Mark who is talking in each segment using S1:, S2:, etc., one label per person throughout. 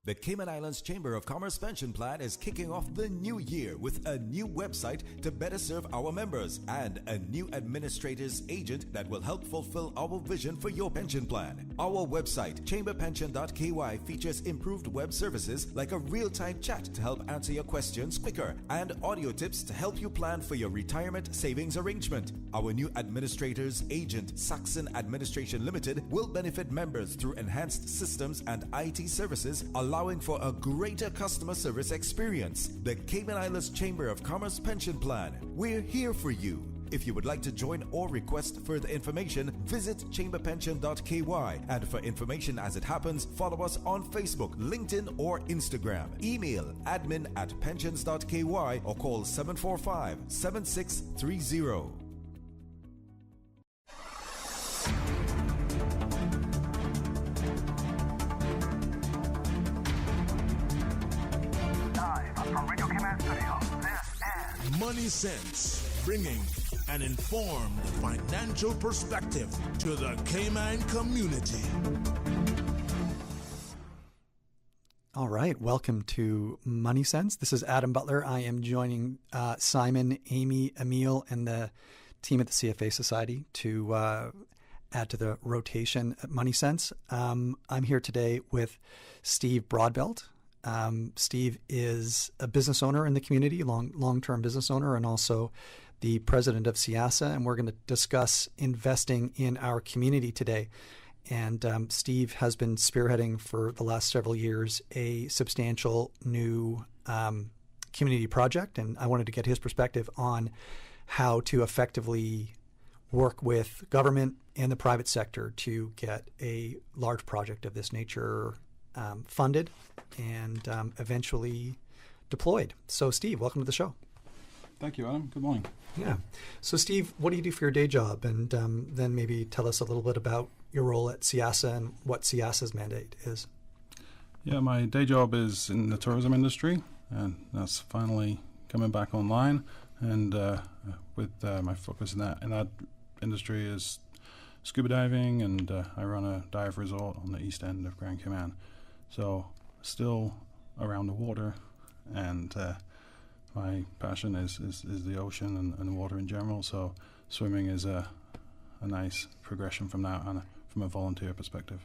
S1: The Cayman Islands Chamber of Commerce Pension Plan is kicking off the new year with a new website to better serve our members and a new administrator's agent that will help fulfill our vision for your pension plan. Our website, chamberpension.ky, features improved web services like a real-time chat to help answer your questions quicker and audio tips to help you plan for your retirement savings arrangement. Our new administrator's agent, Saxon Administration Limited, will benefit members through enhanced systems and IT services, allowing for a greater customer service experience. The Cayman Islands Chamber of Commerce Pension Plan. We're here for you. If you would like to join or request further information, visit chamberpension.ky. And for information as it happens, follow us on Facebook, LinkedIn, or Instagram. Email admin@pensions.ky or call 745-7630.
S2: Money Sense, bringing an informed financial perspective to the Cayman community.
S3: All right, welcome to Money Sense. This is Adam Butler. I am joining Simon, Amy, Emil, and the team at the CFA Society to add to the rotation at Money Sense. I'm here today with Steve Broadbelt. Steve is a business owner in the community, long-term business owner, and also the president of CIASA, and we're going to discuss investing in our community today. And Steve has been spearheading for the last several years a substantial new community project, and I wanted to get his perspective on how to effectively work with government and the private sector to get a large project of this nature funded and eventually deployed. So, Steve, welcome to the show.
S4: Thank you, Adam. Good morning.
S3: Yeah. So, Steve, what do you do for your day job? And then maybe tell us a little bit about your role at CIASA and what CIASA's mandate is.
S4: Yeah, my day job is in the tourism industry, and that's finally coming back online. And with my focus in that industry is scuba diving, and I run a dive resort on the east end of Grand Cayman. So still around the water, and my passion is the ocean and water in general. So swimming is a nice progression from that and from a volunteer perspective.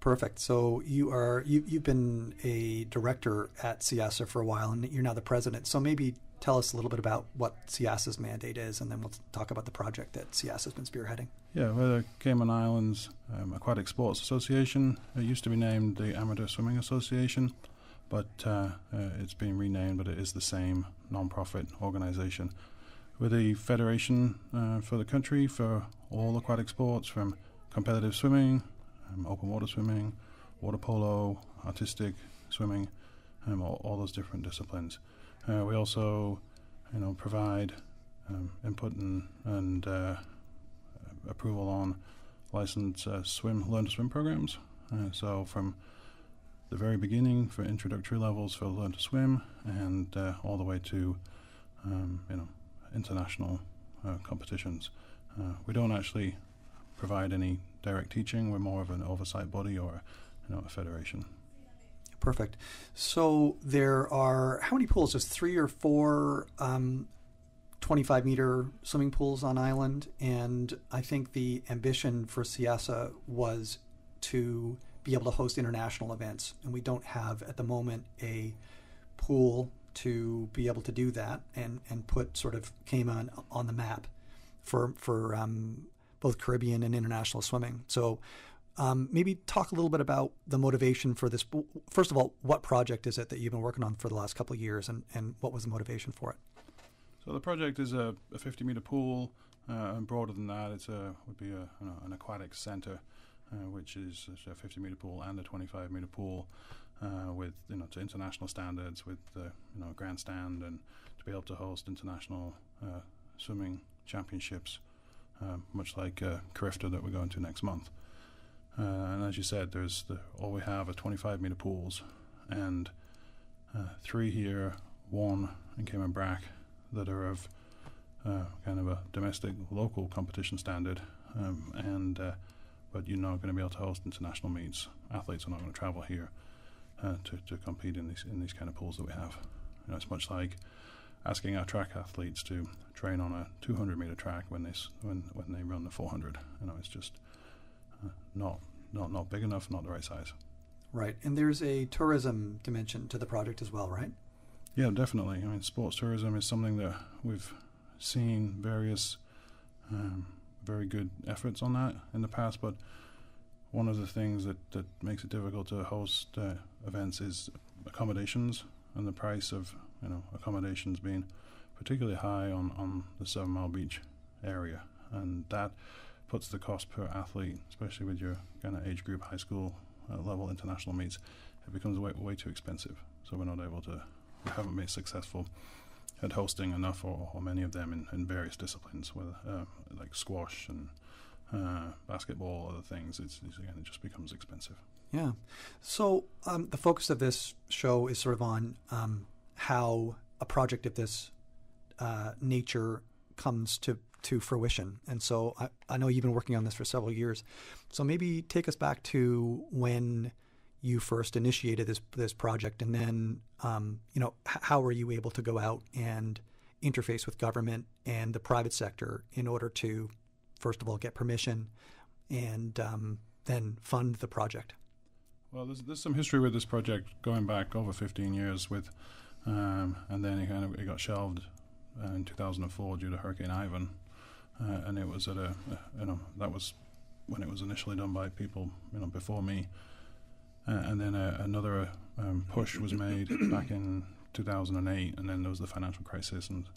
S3: Perfect. So you've been a director at CIASA for a while, and you're now the president. So maybe tell us a little bit about what CIASA's mandate is, and then we'll talk about the project that CIASA's been spearheading.
S4: Yeah, we're the Cayman Islands Aquatic Sports Association. It used to be named the Amateur Swimming Association, but it's been renamed, but it is the same non-profit organization. We're the federation for the country for all aquatic sports, from competitive swimming, open water swimming, water polo, artistic swimming, all those different disciplines. We also, provide input and approval on licensed learn to swim programs. So from the very beginning for introductory levels for learn to swim, and all the way to international competitions. We don't actually provide any direct teaching. We're more of an oversight body or a federation.
S3: Perfect. So there are, how many pools? There's 3 or 4 25-meter swimming pools on island, and I think the ambition for CIASA was to be able to host international events, and we don't have at the moment a pool to be able to do that and put sort of Cayman on the map for both Caribbean and international swimming. So maybe talk a little bit about the motivation for this. First of all, what project is it that you've been working on for the last couple of years, and what was the motivation for it?
S4: So the project is a 50-meter pool, and broader than that, would be an aquatic center, which is a 50-meter pool and a 25-meter pool with to international standards, with a grandstand, and to be able to host international swimming championships, much like Carifta that we're going to next month. And as you said, all we have are 25-meter pools, and 3 here, 1 in Cayman Brac, that are of kind of a domestic, local competition standard, but you're not going to be able to host international meets. Athletes are not going to travel here. to compete in these kind of pools that we have. It's much like asking our track athletes to train on a 200-meter track when they run the 400. It's just not big enough, not the right size.
S3: Right, and there's a tourism dimension to the project as well, right?
S4: Yeah, definitely. Sports tourism is something that we've seen various very good efforts on that in the past, but one of the things that makes it difficult to host events is accommodations, and the price of accommodations being particularly high on the 7 Mile Beach area, and that puts the cost per athlete, especially with your kind of age group, high school level international meets, it becomes way too expensive. So we haven't been successful at hosting enough or many of them in various disciplines, whether like squash and basketball, other things. It just becomes expensive.
S3: Yeah. So the focus of this show is sort of on how a project of this nature comes to fruition. And so I know you've been working on this for several years. So maybe take us back to when you first initiated this project, and then how were you able to go out and interface with government and the private sector in order to, first of all, get permission and then fund the project?
S4: Well, there's some history with this project going back over 15 years with, and then it got shelved in 2004 due to Hurricane Ivan, and it was that was when it was initially done by people before me, and then another push was made back in 2008, and then there was the financial crisis, and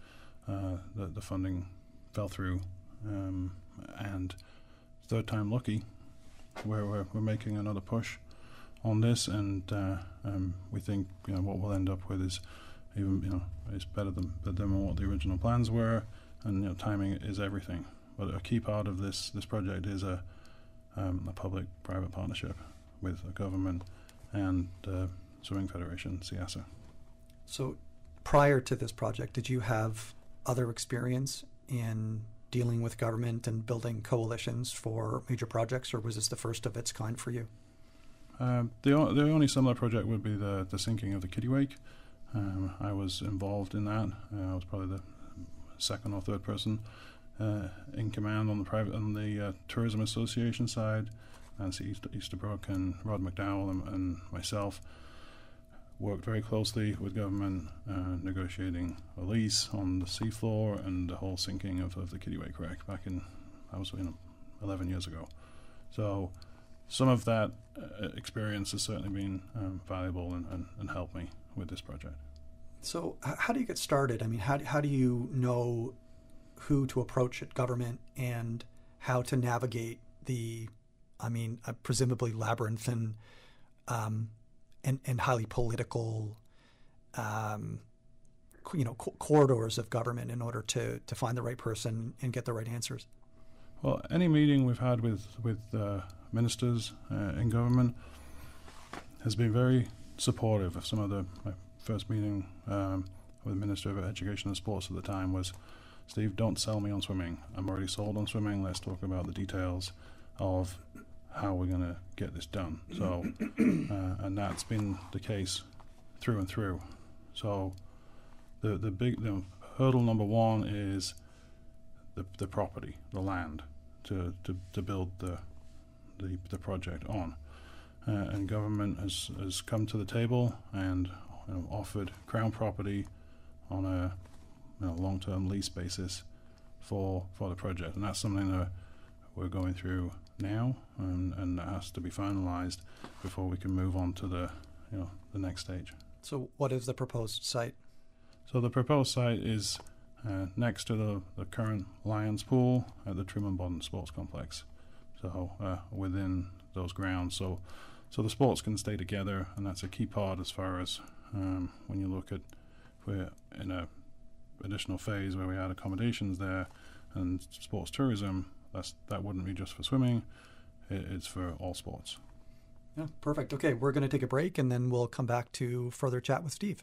S4: the funding fell through, and third time lucky, we're making another push on this, and we think what we'll end up with is even is better than what the original plans were, and timing is everything. But a key part of this project is a public-private partnership with the government and Swimming Federation, CIASA.
S3: So prior to this project, did you have other experience in dealing with government and building coalitions for major projects, or was this the first of its kind for you?
S4: The only similar project would be the sinking of the Kittiwake. I was involved in that. I was probably the second or third person in command on the Tourism Association side. Nancy Easterbrook and Rod McDowell and myself worked very closely with government, negotiating a lease on the seafloor and the whole sinking of the Kittiwake wreck back in, 11 years ago. So some of that experience has certainly been valuable and helped me with this project.
S3: So how do you get started? How do you know who to approach at government and how to navigate the, presumably labyrinthine and highly political, corridors of government in order to find the right person and get the right answers?
S4: Well, any meeting we've had with ministers in government has been very supportive. Of some of my first meeting with the Minister of Education and Sports at the time was, Steve, don't sell me on swimming. I'm already sold on swimming. Let's talk about the details of how we're going to get this done. So, and that's been the case through and through. So, the big hurdle number one is the property, the land, to build the project on, and government has come to the table and offered Crown property on a long-term lease basis for the project, and that's something that we're going through now, and that has to be finalized before we can move on to the next stage. So
S3: what is the proposed site?
S4: So the proposed site is next to the current Lions pool at the Truman Bodden Sports Complex. So within those grounds, so the sports can stay together, and that's a key part as far as when you look at, if we're in a additional phase where we add accommodations there and sports tourism, that wouldn't be just for swimming, it's for all sports.
S3: Yeah, perfect. Okay, we're going to take a break and then we'll come back to further chat with Steve.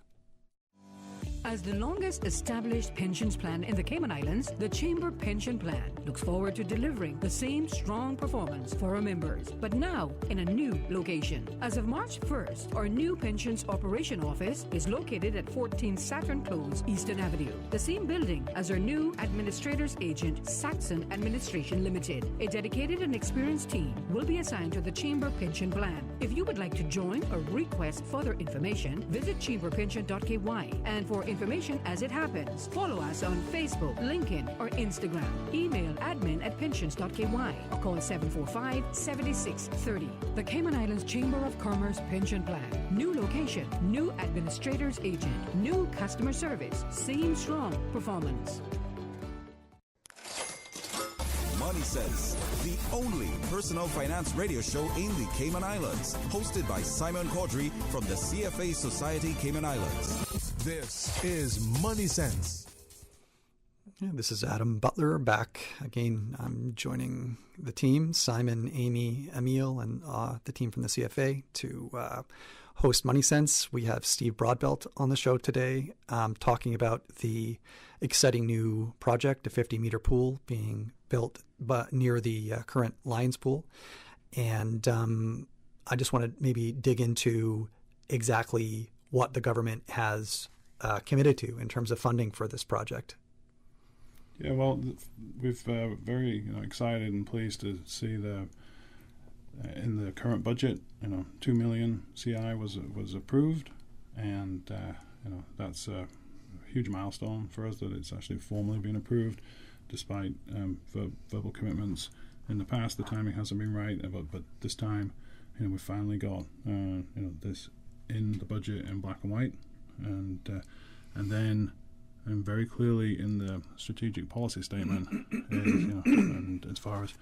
S5: As the longest established pensions plan in the Cayman Islands, the Chamber Pension Plan looks forward to delivering the same strong performance for our members, but now in a new location. As of March 1st, our new pensions operation office is located at 14 Saturn Close, Eastern Avenue, the same building as our new administrator's agent, Saxon Administration Limited. A dedicated and experienced team will be assigned to the Chamber Pension Plan. If you would like to join or request further information, visit chamberpension.ky. And for information as it happens, follow us on Facebook, LinkedIn, or Instagram. Email admin@pensions.ky or call 745-7630. The Cayman Islands Chamber of Commerce Pension Plan. New location, new administrator's agent, new customer service, same strong performance.
S1: Money Sense, the only personal finance radio show in the Cayman Islands, hosted by Simon Caudry from the CFA Society Cayman Islands.
S2: This is Money Sense.
S3: Yeah, this is Adam Butler back again. I'm joining the team, Simon, Amy, Emil, and the team from the CFA to host Money Sense. We have Steve Broadbelt on the show today, talking about the exciting new project, a 50-meter pool being built near the current Lions Pool. And I just want to maybe dig into exactly what the government has committed to in terms of funding for this project.
S4: Yeah, well, we've very excited and pleased to see the in the current budget, 2 million CI was approved, and that's a huge milestone for us that it's actually formally been approved, despite verbal commitments in the past. The timing hasn't been right, but this time, we finally got this in the budget in black and white, and then. And very clearly in the strategic policy statement, and as far as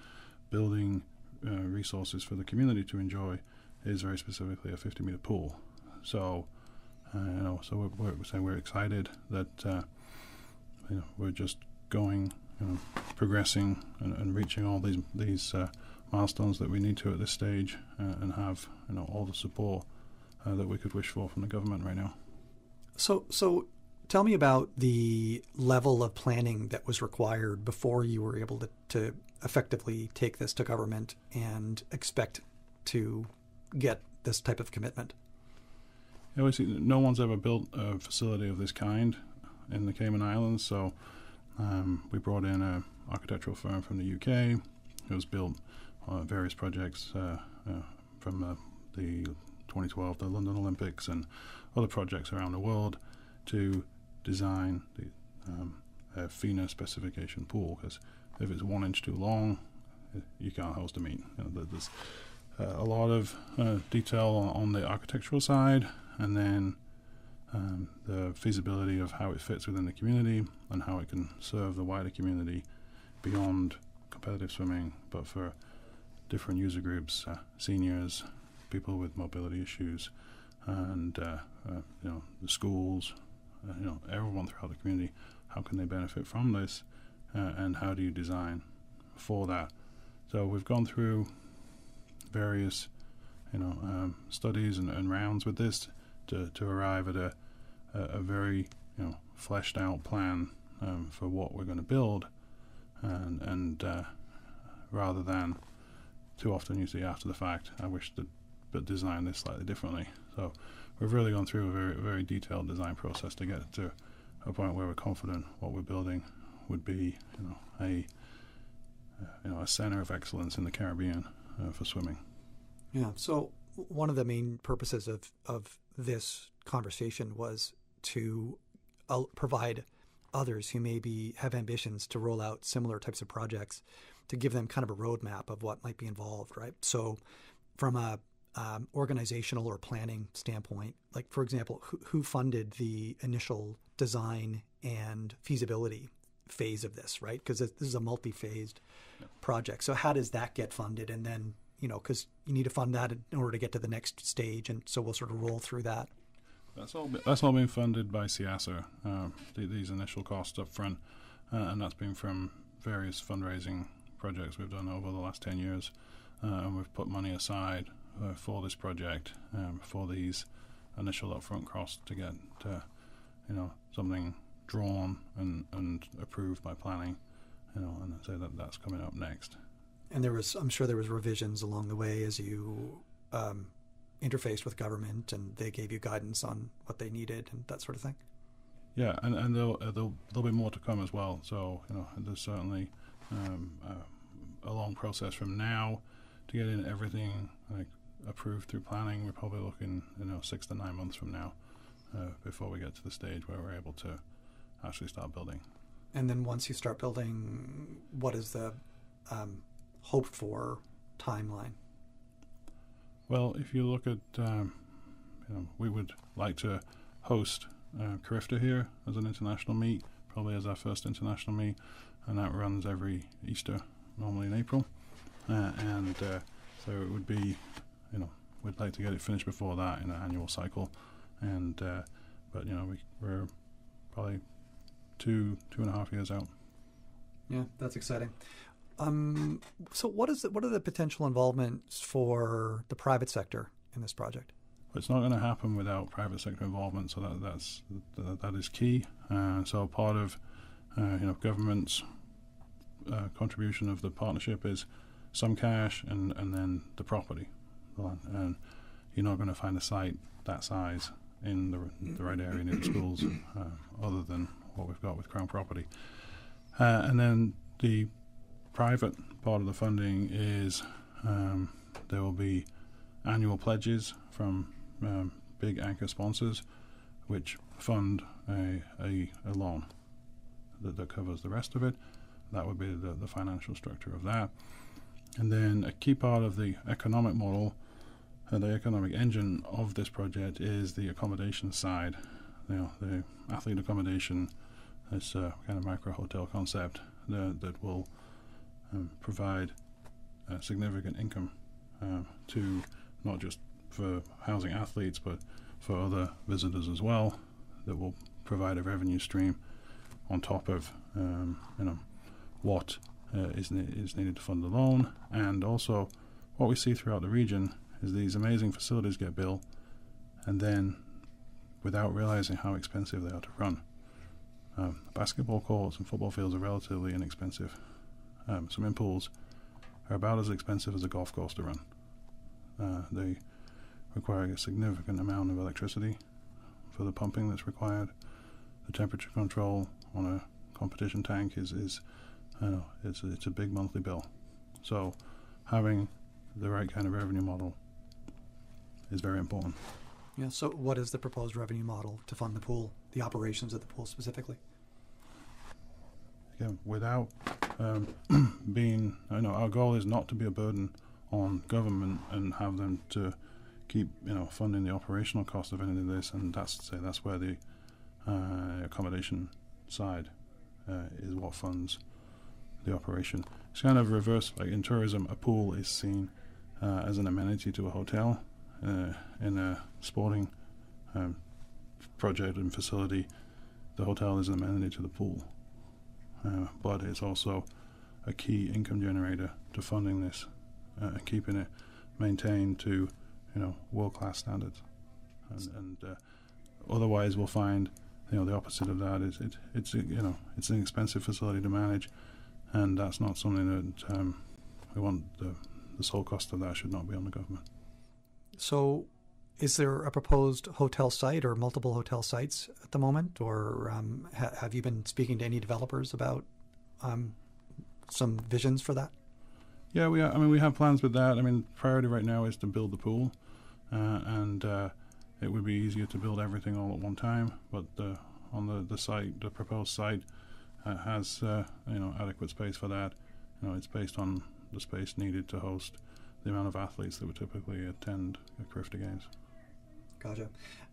S4: building resources for the community to enjoy, is very specifically a 50-meter pool. So, so we're excited that we're just going, progressing and reaching all these milestones that we need to at this stage, and have all the support that we could wish for from the government right now.
S3: So. Tell me about the level of planning that was required before you were able to effectively take this to government and expect to get this type of commitment.
S4: No one's ever built a facility of this kind in the Cayman Islands, so we brought in an architectural firm from the UK who has built various projects from the 2012, the London Olympics, and other projects around the world to design the FINA specification pool, because if it's 1 inch too long, you can't host a meet. There's a lot of detail on the architectural side, and then the feasibility of how it fits within the community and how it can serve the wider community beyond competitive swimming, but for different user groups, seniors, people with mobility issues, and the schools. Everyone throughout the community, how can they benefit from this, and how do you design for that? So we've gone through various, studies and rounds with this to arrive at a very, fleshed out plan for what we're going to build, and rather than too often you see after the fact, I wish to design this slightly differently. So we've really gone through a very, very detailed design process to get to a point where we're confident what we're building would be, a center of excellence in the Caribbean for swimming.
S3: Yeah. So one of the main purposes of this conversation was to provide others who maybe have ambitions to roll out similar types of projects, to give them kind of a roadmap of what might be involved, right? So from a organizational or planning standpoint, like, for example, who funded the initial design and feasibility phase of this, right? Because this is a multi-phased project. So how does that get funded? And then, because you need to fund that in order to get to the next stage. And so we'll sort of roll through that.
S4: That's all been funded by CIASA, these initial costs up front. And that's been from various fundraising projects we've done over the last 10 years. And we've put money aside for this project, for these initial upfront costs to get something drawn and approved by planning, and say that that's coming up next.
S3: And I'm sure there was revisions along the way as you interfaced with government, and they gave you guidance on what they needed and that sort of thing.
S4: Yeah, and there'll be more to come as well. So there's certainly a long process from now to get in everything approved through planning. We're probably looking 6 to 9 months from now before we get to the stage where we're able to actually start building.
S3: And then once you start building, what is the hoped for timeline?
S4: Well, if you look at, we would like to host Carifta here as an international meet, probably as our first international meet, and that runs every Easter, normally in April. So it would be, we'd like to get it finished before that in an annual cycle. But we're probably 2.5 years out.
S3: Yeah, that's exciting. So what are the potential involvements for the private sector in this project?
S4: It's not going to happen without private sector involvement, so that is key. So part of government's contribution of the partnership is some cash and then the property, the land. And you're not going to find a site that size in the right area near the schools, other than what we've got with Crown property. And then the private part of the funding is there will be annual pledges from big anchor sponsors, which fund a loan that covers the rest of it. That would be the financial structure of that. And then a key part of the economic model, the economic engine of this project, is the accommodation side. The athlete accommodation, this kind of micro hotel concept that will provide significant income to not just for housing athletes, but for other visitors as well, that will provide a revenue stream on top of what is needed to fund the loan. And also what we see throughout the region is these amazing facilities get built, and then without realizing how expensive they are to run. Basketball courts and football fields are relatively inexpensive. Swimming pools are about as expensive as a golf course to run. They require a significant amount of electricity for the pumping that's required. The temperature control on a competition tank it's a big monthly bill. So having the right kind of revenue model is very important.
S3: Yeah. So what is the proposed revenue model to fund the pool, the operations of the pool specifically?
S4: Again, without being, our goal is not to be a burden on government and have them to keep, funding the operational cost of any of this, and that's where the accommodation side is what funds the operation. It's kind of reverse. Like in tourism, a pool is seen as an amenity to a hotel. In a sporting project and facility, the hotel is an amenity to the pool, but it's also a key income generator to funding this and keeping it maintained to world-class standards. And otherwise, we'll find the opposite of that is it's an expensive facility to manage, and that's not something that we want. The sole cost of that should not be on the government. So
S3: is there a proposed hotel site or multiple hotel sites at the moment, or have you been speaking to any developers about some visions for that?
S4: Yeah, we have plans with that. Priority right now is to build the pool, and it would be easier to build everything all at one time. But on the site, the proposed site has adequate space for that. It's based on the space needed to host the amount of athletes that would typically attend Carifta games.
S3: Gotcha.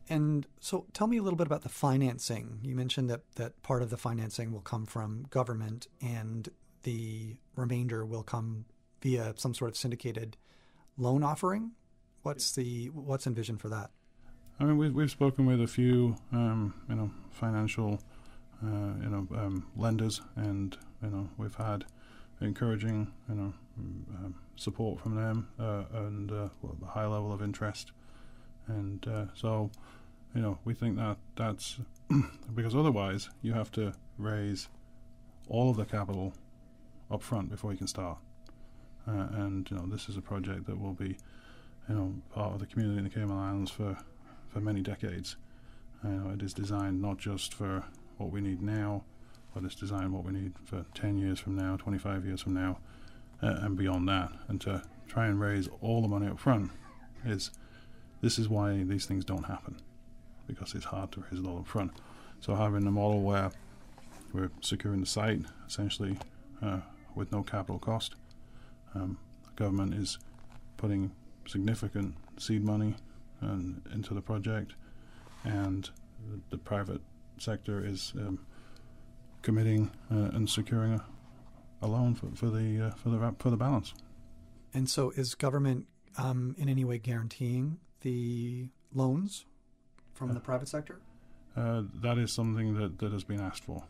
S3: And so tell me a little bit about the financing. You mentioned that part of the financing will come from government and the remainder will come via some sort of syndicated loan offering. What's envisioned for that?
S4: We've spoken with a few financial lenders, and we've had encouraging support from them and a high level of interest, and so we think that's because otherwise you have to raise all of the capital up front before you can start. And this is a project that will be, part of the community in the Cayman Islands for many decades. It is designed not just for what we need now, but it's designed what we need for 10 years from now, 25 years from now, and beyond that. And to try and raise all the money up front this is why these things don't happen, because it's hard to raise it all up front. So having a model where we're securing the site essentially with no capital cost, the government is putting significant seed money into the project, and the private sector is committing and securing a loan for the balance.
S3: And so, is government in any way guaranteeing the loans from the private sector?
S4: That is something that has been asked for.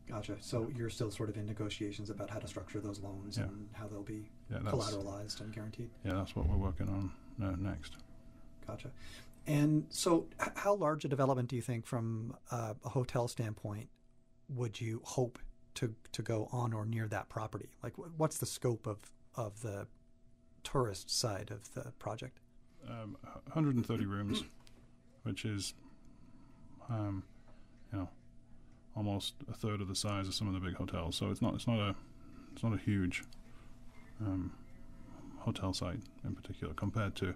S3: Gotcha. So you're still sort of in negotiations about how to structure those loans and how they'll be collateralized and guaranteed? Yeah,
S4: that's what we're working on next.
S3: Gotcha. And so how large a development do you think from a hotel standpoint would you hope to go on or near that property? Like what's the scope of the tourist side of the project?
S4: 130 rooms, which is almost a third of the size of some of the big hotels. So it's not a huge hotel site in particular compared to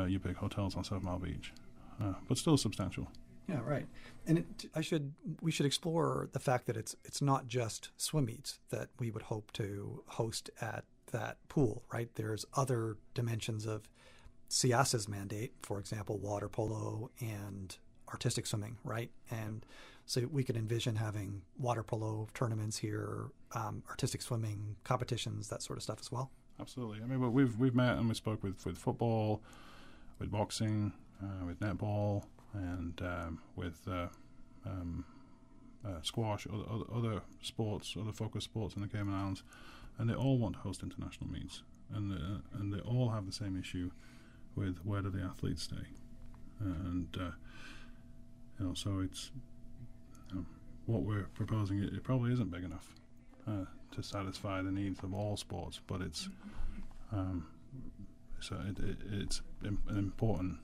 S4: your big hotels on 7 Mile Beach, but still substantial.
S3: Yeah, right. And we should explore the fact that it's not just swim meets that we would hope to host at that pool, right? There's other dimensions of SIASA's mandate, for example, water polo and artistic swimming, right? And so we could envision having water polo tournaments here, artistic swimming competitions, that sort of stuff as well.
S4: Absolutely. I mean, we've met and we spoke with football, with boxing, with netball, and with squash, other sports, other focus sports in the Cayman Islands, and they all want to host international meets, and they all have the same issue with where do the athletes stay, and so it's what we're proposing. It probably isn't big enough to satisfy the needs of all sports, but it's important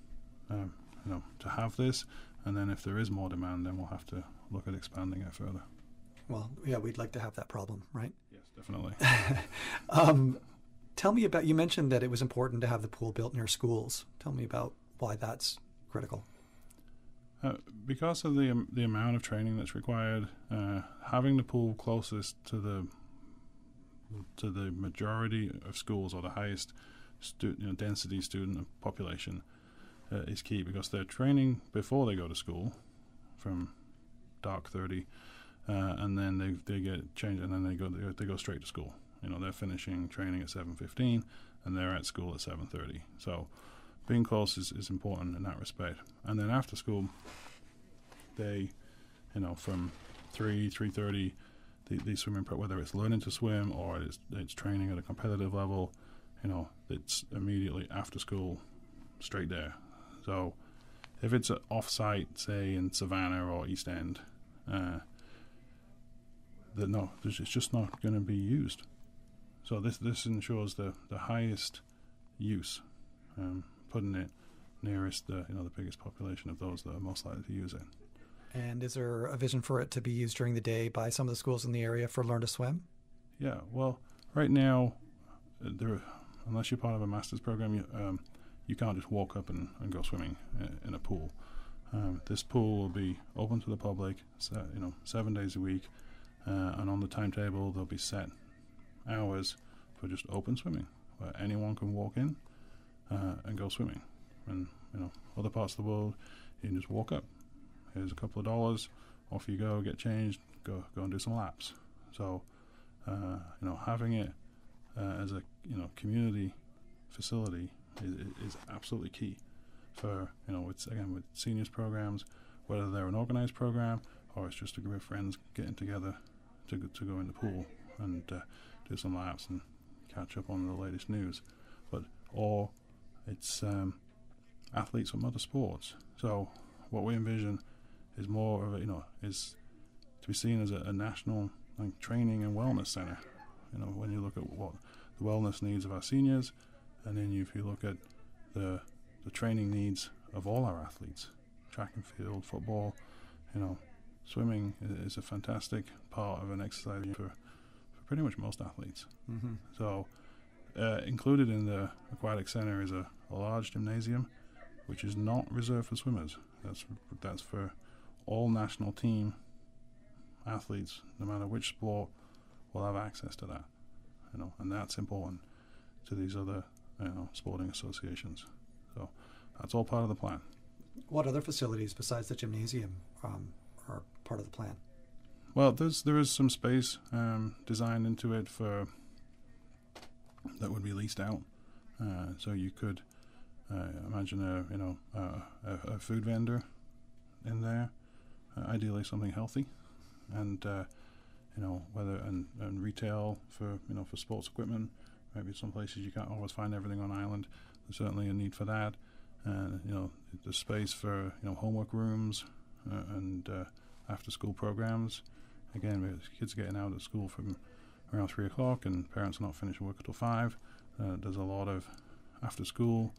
S4: to have this, and then if there is more demand, then we'll have to look at expanding it further.
S3: Well, yeah, we'd like to have that problem, right?
S4: Yes, definitely.
S3: Tell me about, you mentioned that it was important to have the pool built near schools. Tell me about why that's critical.
S4: Because of the amount of training that's required, having the pool closest to the majority of schools or the highest density student population is key, because they're training before they go to school from dark 30, and then they get changed, and then they go straight to school. They're finishing training at 7:15, and they're at school at 7:30. So being close is important in that respect. And then after school, they, from 3:30, the swimming whether it's learning to swim or it's training at a competitive level, it's immediately after school, straight there. So if it's off-site, say in Savannah or East End, it's just not going to be used. So this ensures the highest use, putting it nearest the biggest population of those that are most likely to use it.
S3: And is there a vision for it to be used during the day by some of the schools in the area for Learn to Swim?
S4: Yeah, well, right now, unless you're part of a master's program, you can't just walk up and go swimming in a pool. This pool will be open to the public, 7 days a week, and on the timetable there'll be set hours for just open swimming, where anyone can walk in and go swimming. And other parts of the world, you can just walk up. Here's a couple of dollars, off you go, get changed, go and do some laps. So having it as a community facility is absolutely key for with seniors programs, whether they're an organized program or it's just a group of friends getting together to go in the pool and do some laps and catch up on the latest news. Or it's athletes from other sports. So what we envision is more of a, is to be seen as a national training and wellness center. When you look at what the wellness needs of our seniors, and then if you look at the training needs of all our athletes, track and field, football, swimming is a fantastic part of an exercise for pretty much most athletes.
S3: Mm-hmm.
S4: So included in the aquatic center is a large gymnasium, which is not reserved for swimmers. That's for all national team athletes, no matter which sport, will have access to that. And that's important to these other sporting associations. So that's all part of the plan.
S3: What other facilities besides the gymnasium are part of the plan?
S4: Well, there is some space designed into it that would be leased out. So you could imagine a food vendor in there, ideally something healthy, and and retail for for sports equipment. Maybe some places you can't always find everything on island. There's certainly a need for that. The space for homework rooms and after school programs. Again, with kids getting out of school from around 3 o'clock and parents are not finishing work until 5. There's a lot of after school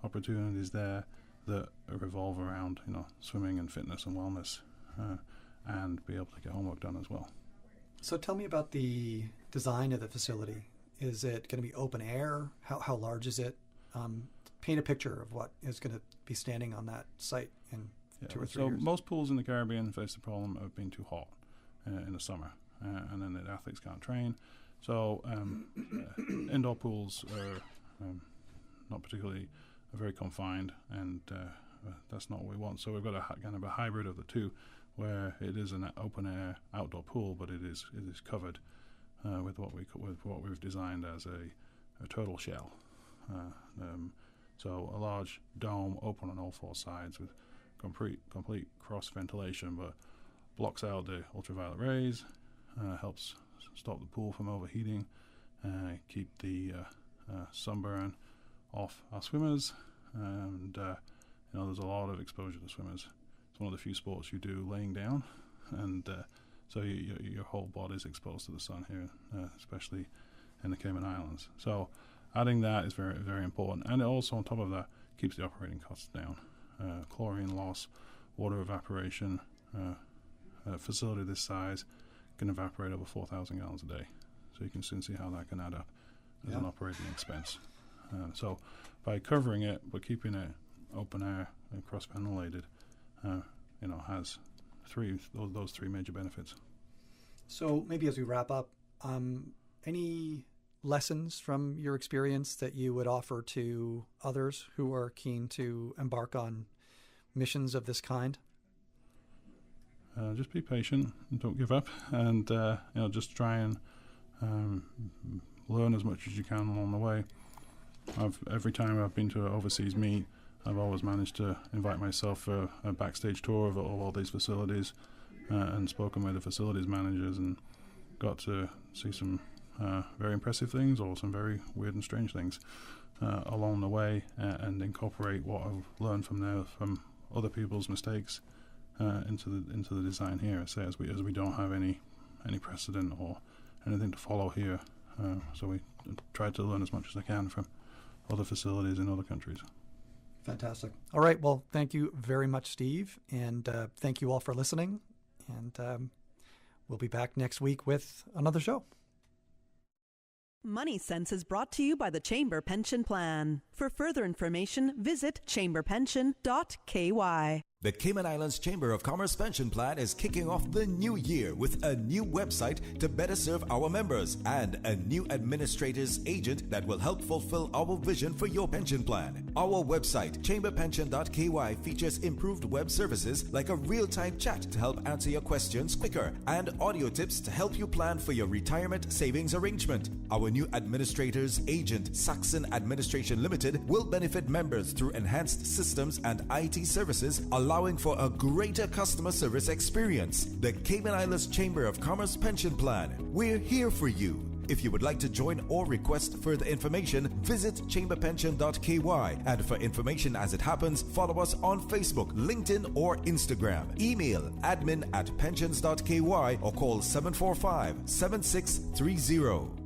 S4: opportunities there that revolve around swimming and fitness and wellness, and be able to get homework done as well.
S3: So tell me about the design of the facility. Is it going to be open air? How large is it? Paint a picture of what is going to be standing on that site in 2 or 3 years.
S4: So most pools in the Caribbean face the problem of being too hot in the summer, and then the athletes can't train. So indoor pools are not particularly very confined, and that's not what we want. So we've got a kind of a hybrid of the two, where it is an open air outdoor pool, but it is covered with what we've designed as a turtle shell. So a large dome open on all 4 sides with complete cross ventilation, but blocks out the ultraviolet rays, helps stop the pool from overheating, keep the sunburn off our swimmers, and there's a lot of exposure to swimmers. It's one of the few sports you do laying down, and so your whole body is exposed to the sun here, especially in the Cayman Islands. So adding that is very, very important, and it also on top of that keeps the operating costs down. Chlorine loss, water evaporation, a facility this size can evaporate over 4,000 gallons a day. So you can soon see how that can add up as an operating expense. So by covering it but keeping it open air and cross ventilated, has those three major benefits.
S3: So maybe as we wrap up, any lessons from your experience that you would offer to others who are keen to embark on missions of this kind?
S4: Just be patient and don't give up, and just try and learn as much as you can along the way. Every time I've been to an overseas meet, I've always managed to invite myself for a backstage tour of all these facilities, and spoken with the facilities managers and got to see some very impressive things or some very weird and strange things along the way, and incorporate what I've learned from other people's mistakes into the design here. I say as we don't have any precedent or anything to follow here, so we try to learn as much as I can from other facilities in other countries.
S3: Fantastic. All right. Well, thank you very much, Steve, and thank you all for listening. And we'll be back next week with another show.
S6: Money Sense is brought to you by the Chamber Pension Plan. For further information, visit chamberpension.ky.
S1: The Cayman Islands Chamber of Commerce Pension Plan is kicking off the new year with a new website to better serve our members and a new administrator's agent that will help fulfill our vision for your pension plan. Our website, chamberpension.ky, features improved web services like a real-time chat to help answer your questions quicker and audio tips to help you plan for your retirement savings arrangement. Our new administrator's agent, Saxon Administration Limited, will benefit members through enhanced systems and IT services, allowing for a greater customer service experience. The Cayman Islands Chamber of Commerce Pension Plan. We're here for you. If you would like to join or request further information, visit chamberpension.ky. And for information as it happens, follow us on Facebook, LinkedIn, or Instagram. Email admin@pensions.ky or call 745-7630.